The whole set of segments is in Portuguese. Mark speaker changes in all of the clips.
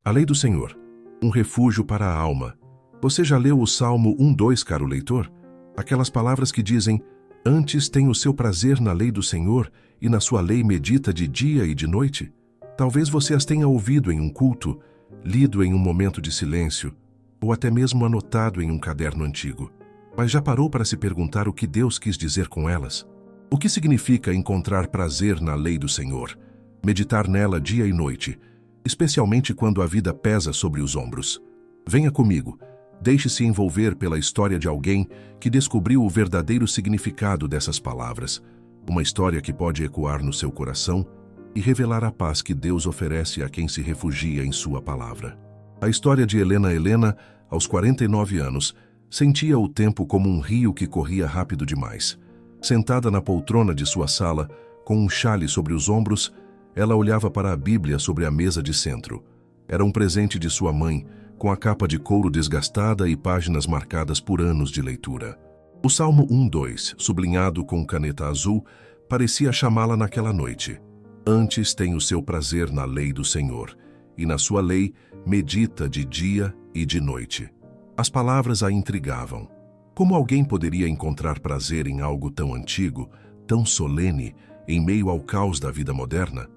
Speaker 1: A lei do Senhor, um refúgio para a alma. Você já leu o Salmo 1:2, caro leitor? Aquelas palavras que dizem: antes tem o seu prazer na lei do Senhor e na sua lei medita de dia e de noite? Talvez você as tenha ouvido em um culto, lido em um momento de silêncio, ou até mesmo anotado em um caderno antigo. Mas já parou para se perguntar o que Deus quis dizer com elas? O que significa encontrar prazer na lei do Senhor? Meditar nela dia e noite, especialmente quando a vida pesa sobre os ombros. Venha comigo, deixe-se envolver pela história de alguém que descobriu o verdadeiro significado dessas palavras. Uma história que pode ecoar no seu coração e revelar a paz que Deus oferece a quem se refugia em sua palavra. A história de Helena. Helena, aos 49 anos, sentia o tempo como um rio que corria rápido demais. Sentada na poltrona de sua sala, com um xale sobre os ombros, ela olhava para a Bíblia sobre a mesa de centro. Era um presente de sua mãe, com a capa de couro desgastada e páginas marcadas por anos de leitura. O Salmo 1:2, sublinhado com caneta azul, parecia chamá-la naquela noite. Antes tem o seu prazer na lei do Senhor, e na sua lei medita de dia e de noite. As palavras a intrigavam. Como alguém poderia encontrar prazer em algo tão antigo, tão solene, em meio ao caos da vida moderna?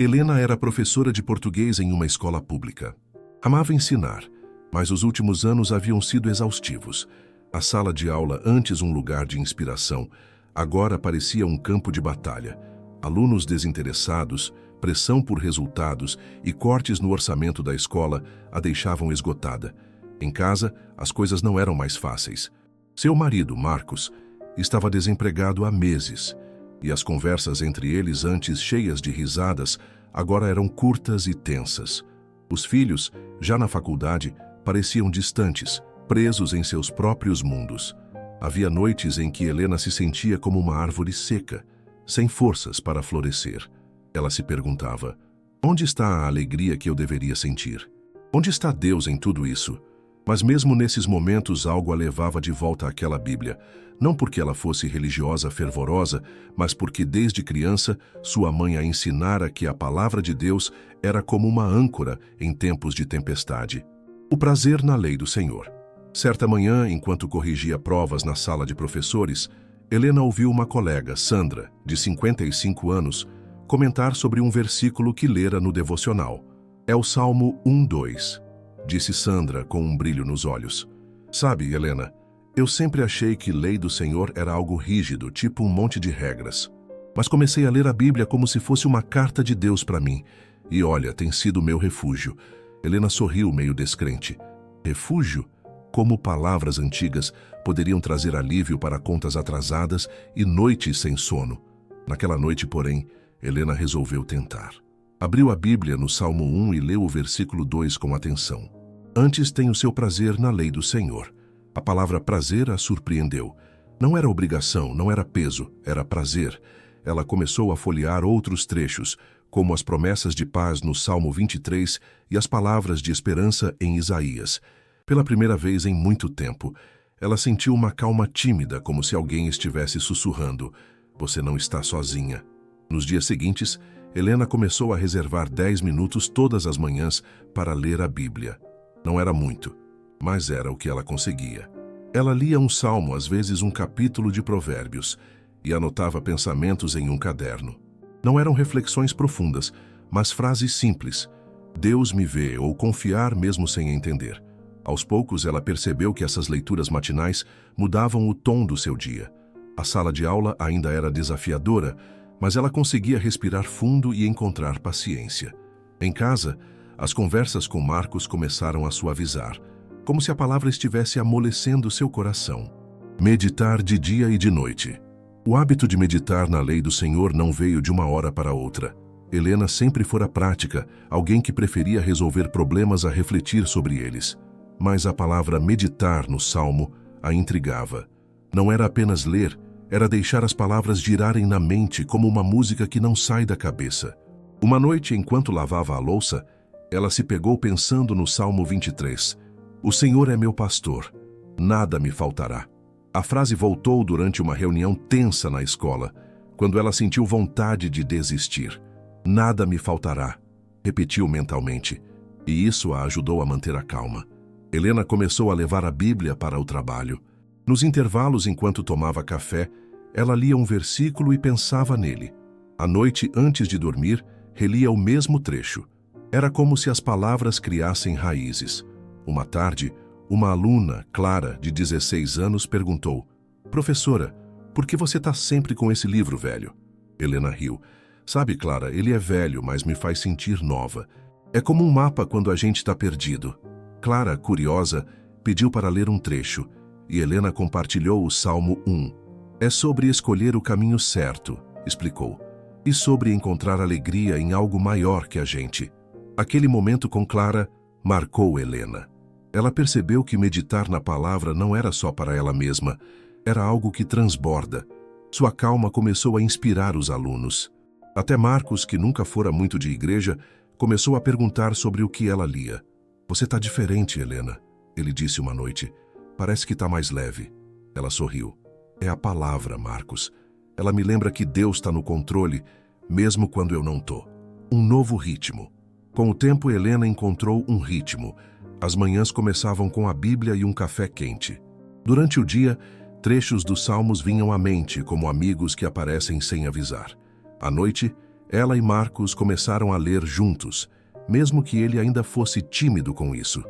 Speaker 1: Helena era professora de português em uma escola pública. Amava ensinar, mas os últimos anos haviam sido exaustivos. A sala de aula, antes um lugar de inspiração, agora parecia um campo de batalha. Alunos desinteressados, pressão por resultados e cortes no orçamento da escola a deixavam esgotada. Em casa, as coisas não eram mais fáceis. Seu marido, Marcos, estava desempregado há meses, e as conversas entre eles, antes cheias de risadas, agora eram curtas e tensas. Os filhos, já na faculdade, pareciam distantes, presos em seus próprios mundos. Havia noites em que Helena se sentia como uma árvore seca, sem forças para florescer. Ela se perguntava: onde está a alegria que eu deveria sentir? Onde está Deus em tudo isso? Mas mesmo nesses momentos algo a levava de volta àquela Bíblia, não porque ela fosse religiosa fervorosa, mas porque desde criança sua mãe a ensinara que a palavra de Deus era como uma âncora em tempos de tempestade. O prazer na lei do Senhor. Certa manhã, enquanto corrigia provas na sala de professores, Helena ouviu uma colega, Sandra, de 55 anos, comentar sobre um versículo que lera no devocional. É o Salmo 1:2, disse Sandra com um brilho nos olhos. Sabe, Helena, eu sempre achei que lei do Senhor era algo rígido, tipo um monte de regras. Mas comecei a ler a Bíblia como se fosse uma carta de Deus para mim. E olha, tem sido meu refúgio. Helena sorriu meio descrente. Refúgio? Como palavras antigas poderiam trazer alívio para contas atrasadas e noites sem sono. Naquela noite, porém, Helena resolveu tentar. Abriu a Bíblia no Salmo 1 e leu o versículo 2 com atenção. Antes tem o seu prazer na lei do Senhor. A palavra prazer a surpreendeu. Não era obrigação, não era peso, era prazer. Ela começou a folhear outros trechos, como as promessas de paz no Salmo 23 e as palavras de esperança em Isaías. Pela primeira vez em muito tempo, ela sentiu uma calma tímida, como se alguém estivesse sussurrando: você não está sozinha. Nos dias seguintes, Helena começou a reservar 10 minutos todas as manhãs para ler a Bíblia. Não era muito, mas era o que ela conseguia. Ela lia um salmo, às vezes um capítulo de Provérbios, e anotava pensamentos em um caderno. Não eram reflexões profundas, mas frases simples. Deus me vê, ou confiar mesmo sem entender. Aos poucos, ela percebeu que essas leituras matinais mudavam o tom do seu dia. A sala de aula ainda era desafiadora, mas ela conseguia respirar fundo e encontrar paciência. Em casa, as conversas com Marcos começaram a suavizar, como se a palavra estivesse amolecendo seu coração. Meditar de dia e de noite. O hábito de meditar na lei do Senhor não veio de uma hora para outra. Helena sempre fora prática, alguém que preferia resolver problemas a refletir sobre eles. Mas a palavra meditar no Salmo a intrigava. Não era apenas ler, era deixar as palavras girarem na mente como uma música que não sai da cabeça. Uma noite, enquanto lavava a louça, ela se pegou pensando no Salmo 23. O Senhor é meu pastor, nada me faltará. A frase voltou durante uma reunião tensa na escola, quando ela sentiu vontade de desistir. Nada me faltará, repetiu mentalmente. e isso a ajudou a manter a calma. Helena começou a levar a Bíblia para o trabalho. Nos intervalos, enquanto tomava café, ela lia um versículo e pensava nele. À noite, antes de dormir, relia o mesmo trecho. Era como se as palavras criassem raízes. Uma tarde, uma aluna, Clara, de 16 anos, perguntou: "Professora, por que você está sempre com esse livro velho?" Helena riu. "Sabe, Clara, ele é velho, mas me faz sentir nova. É como um mapa quando a gente está perdido." Clara, curiosa, pediu para ler um trecho, e Helena compartilhou o Salmo 1. "É sobre escolher o caminho certo", explicou, "e sobre encontrar alegria em algo maior que a gente." Aquele momento com Clara marcou Helena. Ela percebeu que meditar na palavra não era só para ela mesma, era algo que transborda. Sua calma começou a inspirar os alunos. Até Marcos, que nunca fora muito de igreja, começou a perguntar sobre o que ela lia. "Você está diferente, Helena", ele disse uma noite. "Parece que está mais leve." Ela sorriu. "É a palavra, Marcos. Ela me lembra que Deus está no controle, mesmo quando eu não estou." Um novo ritmo. Com o tempo, Helena encontrou um ritmo. As manhãs começavam com a Bíblia e um café quente. Durante o dia, trechos dos Salmos vinham à mente como amigos que aparecem sem avisar. À noite, ela e Marcos começaram a ler juntos, mesmo que ele ainda fosse tímido com isso.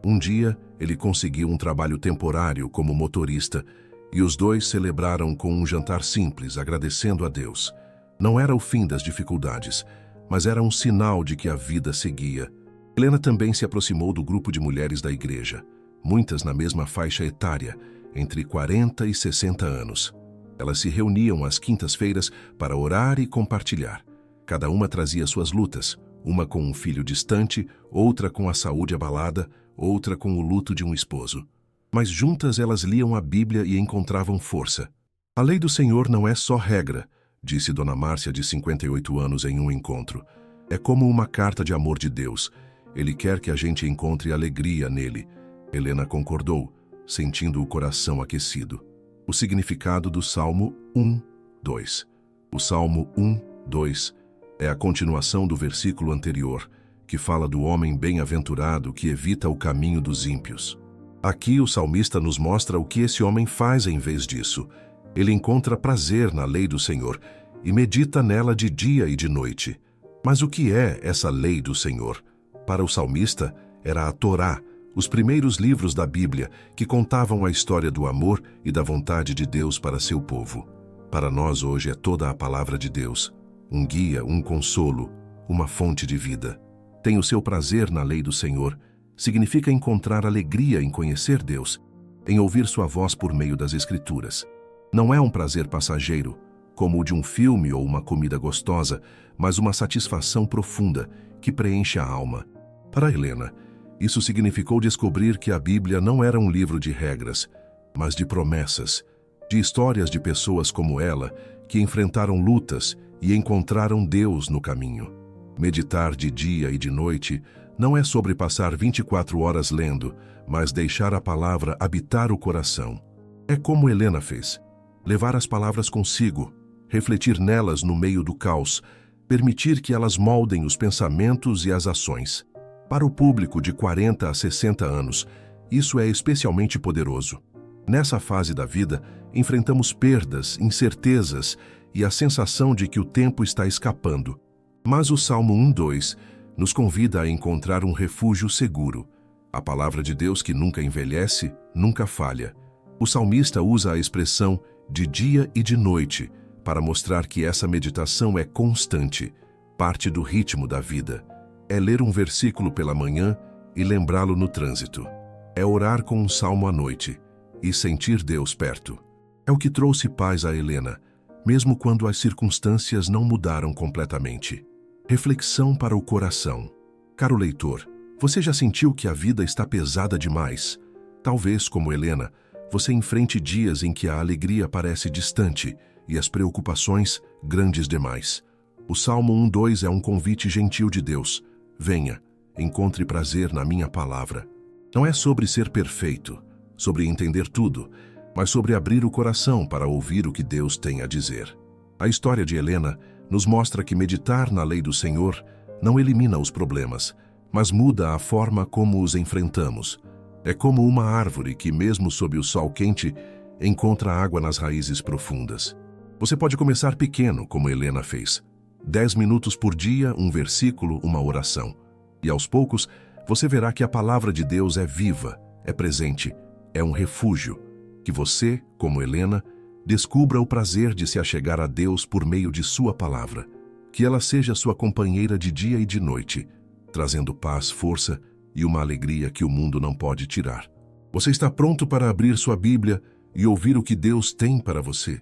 Speaker 1: Um dia, ele conseguiu um trabalho temporário como motorista e os dois celebraram com um jantar simples, agradecendo a Deus. Não era o fim das dificuldades, mas era um sinal de que a vida seguia. Helena também se aproximou do grupo de mulheres da igreja, muitas na mesma faixa etária, entre 40 e 60 anos. Elas se reuniam às quintas-feiras para orar e compartilhar. Cada uma trazia suas lutas, uma com um filho distante, outra com a saúde abalada, outra com o luto de um esposo. Mas juntas elas liam a Bíblia e encontravam força. "A lei do Senhor não é só regra", disse Dona Márcia, de 58 anos, em um encontro. "É como uma carta de amor de Deus. Ele quer que a gente encontre alegria nele." Helena concordou, sentindo o coração aquecido. O significado do Salmo 1:2. O Salmo 1:2 é a continuação do versículo anterior, que fala do homem bem-aventurado que evita o caminho dos ímpios. Aqui o salmista nos mostra o que esse homem faz em vez disso. Ele encontra prazer na lei do Senhor e medita nela de dia e de noite. Mas o que é essa lei do Senhor? Para o salmista, era a Torá, os primeiros livros da Bíblia que contavam a história do amor e da vontade de Deus para seu povo. Para nós hoje é toda a palavra de Deus, um guia, um consolo, uma fonte de vida. Tem o seu prazer na lei do Senhor, significa encontrar alegria em conhecer Deus, em ouvir sua voz por meio das Escrituras. Não é um prazer passageiro, como o de um filme ou uma comida gostosa, mas uma satisfação profunda que preenche a alma. Para Helena, isso significou descobrir que a Bíblia não era um livro de regras, mas de promessas, de histórias de pessoas como ela que enfrentaram lutas e encontraram Deus no caminho. Meditar de dia e de noite não é sobre passar 24 horas lendo, mas deixar a palavra habitar o coração. É como Helena fez: levar as palavras consigo, refletir nelas no meio do caos, permitir que elas moldem os pensamentos e as ações. Para o público de 40 a 60 anos, isso é especialmente poderoso. Nessa fase da vida, enfrentamos perdas, incertezas e a sensação de que o tempo está escapando. Mas o Salmo 1:2 nos convida a encontrar um refúgio seguro. A palavra de Deus, que nunca envelhece, nunca falha. O salmista usa a expressão de dia e de noite para mostrar que essa meditação é constante, parte do ritmo da vida. É ler um versículo pela manhã e lembrá-lo no trânsito. É orar com um salmo à noite e sentir Deus perto. É o que trouxe paz a Helena, mesmo quando as circunstâncias não mudaram completamente. Reflexão para o coração. Caro leitor, você já sentiu que a vida está pesada demais? Talvez, como Helena, você enfrente dias em que a alegria parece distante e as preocupações grandes demais. O Salmo 1:2 é um convite gentil de Deus. Venha, encontre prazer na minha palavra. Não é sobre ser perfeito, sobre entender tudo, mas sobre abrir o coração para ouvir o que Deus tem a dizer. A história de Helena nos mostra que meditar na lei do Senhor não elimina os problemas, mas muda a forma como os enfrentamos. É como uma árvore que, mesmo sob o sol quente, encontra água nas raízes profundas. Você pode começar pequeno, como Helena fez. 10 minutos por dia, um versículo, uma oração. E aos poucos, você verá que a palavra de Deus é viva, é presente, é um refúgio. Que você, como Helena, descubra o prazer de se achegar a Deus por meio de sua palavra. Que ela seja sua companheira de dia e de noite, trazendo paz, força e uma alegria que o mundo não pode tirar. Você está pronto para abrir sua Bíblia e ouvir o que Deus tem para você?